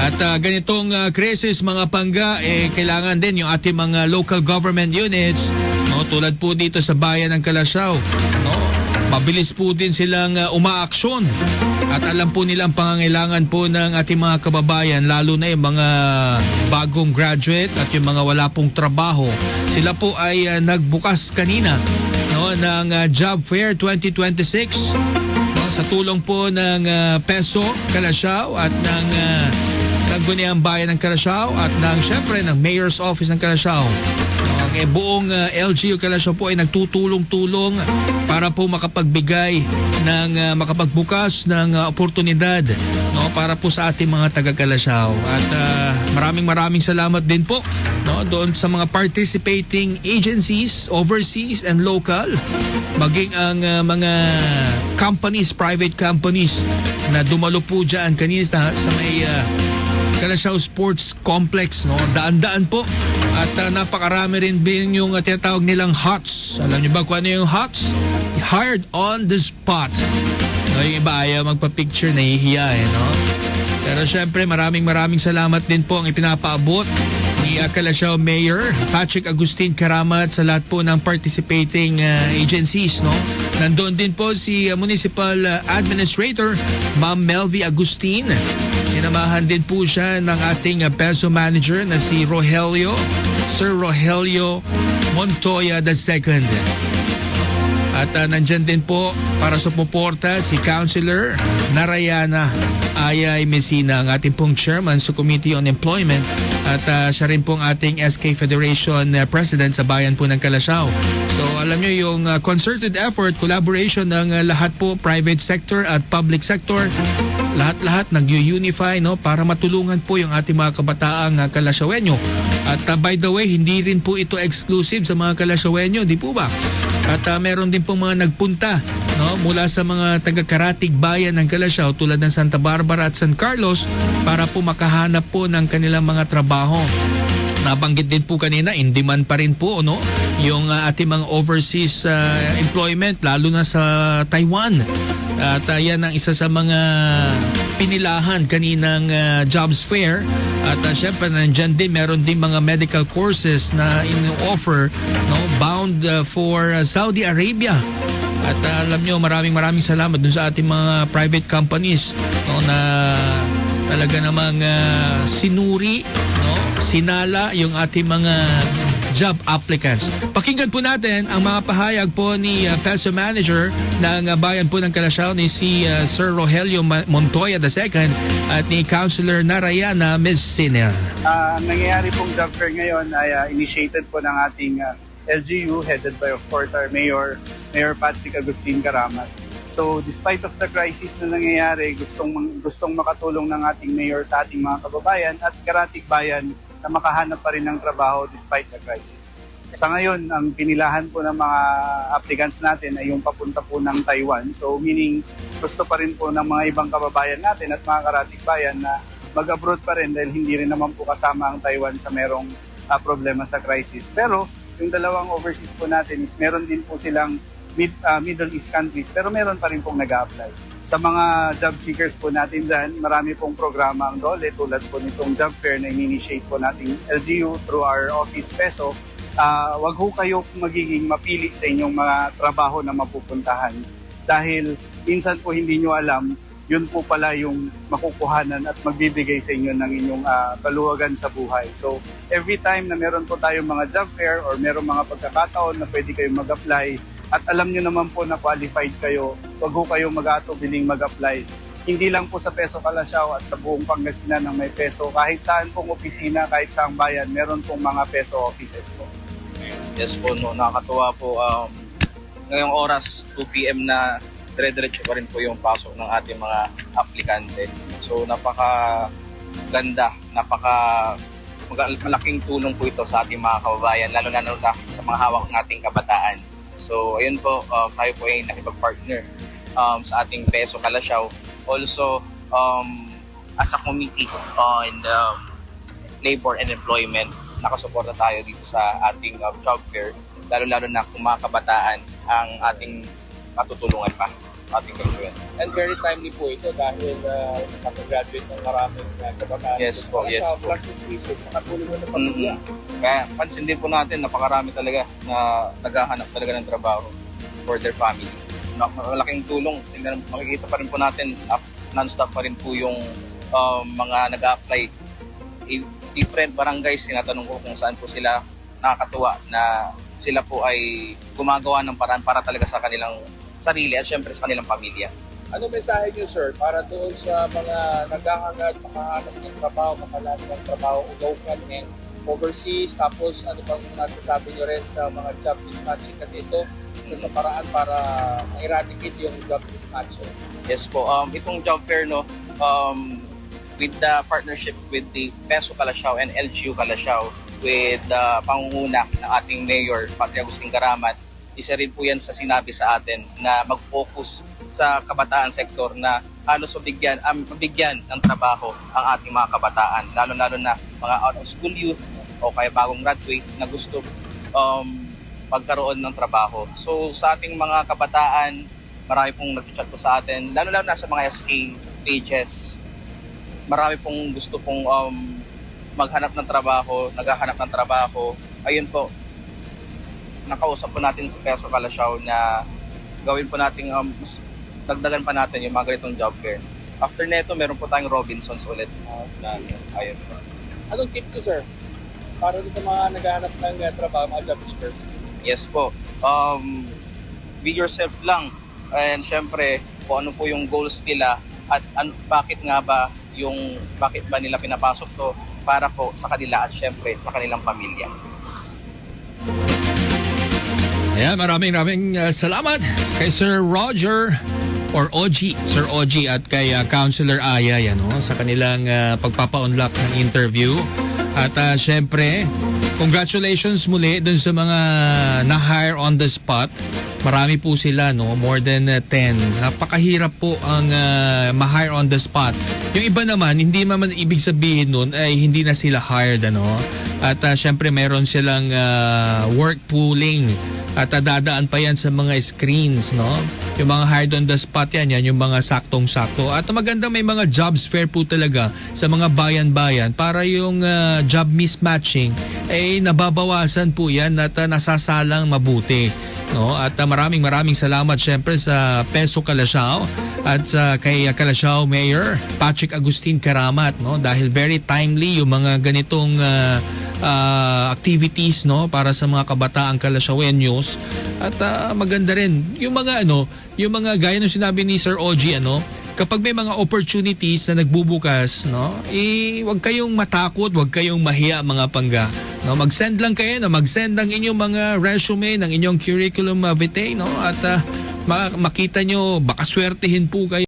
At ganitong crisis mga pangga, kailangan din yung ating mga local government units, no, tulad po dito sa bayan ng Calasiao, no, mabilis po din silang umaaksyon at alam po nilang pangangailangan po ng ating mga kababayan, lalo na yung mga bagong graduate at yung mga wala pong trabaho. Sila po ay nagbukas kanina, no, ng Job Fair 2026, no, sa tulong po ng Peso Calasiao at ng Sangguniang Bayan ng Calasiao at ng syempre ng Mayor's Office ng Calasiao. Buong LGU Calasiao po ay nagtutulong-tulong para po makapagbigay ng makapagbukas ng oportunidad, no, para po sa ating mga taga-Calasiao. At maraming salamat din po, no, doon sa mga participating agencies, overseas and local, maging ang mga companies, private companies na dumalo po dyan kanina sa may Calasiao Sports Complex, no? Daan-daan po. At napakarami rin din yung tinatawag nilang HOTS. Alam niyo ba kung ano yung HOTS? Hired on the spot. No, yung iba ayaw magpa-picture, nahihiya no? Pero syempre maraming salamat din po ang ipinapaabot ni Calasiao Mayor Patrick Agustin Karamat sa lahat po ng participating agencies, no? Nandoon din po si Municipal Administrator Ma'am Melvie Agustin. Sinamahan din po siya ng ating Peso Manager na si Sir Rogelio Montoya II. At nandyan din po para suporta si Councilor Narayana Ayay Messina, ang ating pong chairman sa Committee on Employment, at siya rin pong ating SK Federation President sa bayan po ng Calasiao. So alam nyo yung concerted effort, collaboration ng lahat po, private sector at public sector, lahat nag-unify, no, para matulungan po yung ating mga kabataang Calasiaoenyo. At by the way, hindi rin po ito exclusive sa mga Calasiaoenyo, di po ba? At meron din pong mga nagpunta, no, mula sa mga taga-karatig bayan ng Calasiao tulad ng Santa Barbara at San Carlos para po makahanap po ng kanilang mga trabaho. Nabanggit din po kanina, in demand pa rin po, no, yung ating mga overseas employment, lalo na sa Taiwan. At yan ang isa sa mga pinilahan kaninang jobs fair. At syempre nandyan din, meron din mga medical courses na in-offer, no, bound for Saudi Arabia. At alam nyo, maraming salamat dun sa ating mga private companies, no, na talaga namang sinuri, no, sinala yung ating mga job applicants. Pakinggan po natin ang mga pahayag po ni Peso Manager ng bayan po ng Calasiao, ni si Sir Rogelio Montoya II at ni Councilor Narayana Messina. Ang nangyayari pong job fair ngayon ay initiated po ng ating LGU, headed by of course our Mayor Patrick Agustin Karamat. So despite of the crisis na nangyayari, gustong makatulong ng ating mayor sa ating mga kababayan at karatig bayan na makahanap pa rin ng trabaho despite the crisis. Sa ngayon, ang pinilahan po ng mga applicants natin ay yung papunta po ng Taiwan. So meaning, gusto pa rin po ng mga ibang kababayan natin at mga karatig bayan na mag-abroad pa rin dahil hindi rin naman po kasama ang Taiwan sa merong problema sa crisis. Pero yung dalawang overseas po natin is meron din po silang Middle East countries, pero meron pa rin pong nag-a-apply. Sa mga job seekers po natin dyan, marami pong programa ang DOLE tulad po nitong job fair na in-initiate po nating LGU through our office Peso. Wag ho kayo magiging mapili sa inyong mga trabaho na mapupuntahan dahil minsan po hindi nyo alam, yun po pala yung makukuhanan at magbibigay sa inyo ng inyong kaluwagan sa buhay. So every time na meron po tayong mga job fair or meron mga pagkakataon na pwede kayong mag-apply, at alam nyo naman po na qualified kayo, wag ho kayo mag-atubiling mag-apply. Hindi lang po sa Peso Calasiao at sa buong Pangasinan ng may Peso. Kahit saan pong opisina, kahit saang bayan, meron pong mga Peso offices po. Yes po, no, nakakatuwa po. Ngayong oras, 2 p.m. na, dire-diretso pa rin po yung pasok ng ating mga aplikante. So napaka-ganda, malaking tulong po ito sa ating mga kababayan, lalo na sa mga hawak ng ating kabataan. So ayun po, tayo po ay nakipag-partner sa ating Peso Calasiao. Also, as a committee on labor and employment, nakasuporta tayo dito sa ating job fair, lalo-lalo na kung mga kabataan ang ating patutulungan pa. ating gagawin. And very timely po ito dahil nakagraduate ng maraming kabataan. Yes po, yes po. Plus increases, makatulong mo sa pamilya. Kaya pansin din po natin, napakarami talaga na naghahanap talaga ng trabaho for their family. Malaking tulong. Tingnan, makikita pa rin po natin, non-stop pa rin po yung mga nag-a-apply. Different barangays, tinatanong ko kung saan po sila. Nakakatuwa na sila po ay gumagawa ng paraan para talaga sa kanilang sarili at syempre sa kanilang pamilya. Ano mensahe niyo, sir, para doon sa mga naghahangad, makahanap ng trabaho, makahanap ng trabaho local and overseas? Tapos ano bang masasabi niyo rin sa mga job mismatching? Kasi ito isa sa paraan para ma-eradicate yung job mismatching. Yes po, itong job fair, no, with the partnership with the Peso Calasiao and LGU Calasiao, with the pangunguna ng ating Mayor, Patri Agustin Karamat, isa rin po yan sa sinabi sa atin na mag-focus sa kabataan sektor na halos mabigyan ng trabaho ang ating mga kabataan, lalo-lalo na mga out-of-school youth o kaya bagong graduate na gusto pagkaroon ng trabaho. So sa ating mga kabataan, marami pong nag-chat po sa atin, lalo-lalo na sa mga SK pages, marami pong gusto pong maghanap ng trabaho, naghahanap ng trabaho. Ayun po, nakausap po natin sa Peso Calasiao na gawin po natin, dagdagan pa natin yung mga ganitong job fair. After neto, meron po tayong Robinsons ulit. Ayun po. Anong tip ko, sir, para sa mga naghahanap ng trabaho, mga job seekers? Yes po. Be yourself lang. And syempre, kung ano po yung goals nila at bakit ba nila pinapasok to para po sa kanila at syempre sa kanilang pamilya. Ayan, maraming salamat kay Sir Roger or OG, Sir OG at kay Councilor Aya yan, sa kanilang pagpapa-unlock ng interview. At syempre, congratulations muli dun sa mga na-hire on the spot. Marami po sila, more than 10. Napakahirap po ang ma-hire on the spot. Yung iba naman, hindi naman ibig sabihin nun ay hindi na sila hired, At syempre, meron silang work pooling. At dadaan pa yan sa mga screens, Yung mga hired on the spot yan yung mga saktong-sakto. At maganda may mga jobs fair po talaga sa mga bayan-bayan para yung job mismatching ay nababawasan po yan at nasasalang mabuti. At maraming salamat syempre sa Peso Calasiao at kay Calasiao Mayor Patrick Agustin Karamat, dahil very timely yung mga ganitong activities para sa mga kabataang Calasiaoeños. At maganda rin yung mga gaya ng sinabi ni Sir OG, kapag may mga opportunities na nagbubukas, wag kayong matakot, wag kayong mahiya mga pangga. Mag-send lang kayo, mag-send ng inyong mga resume, ng inyong curriculum vitae, at makita nyo, baka swertihin po kayo.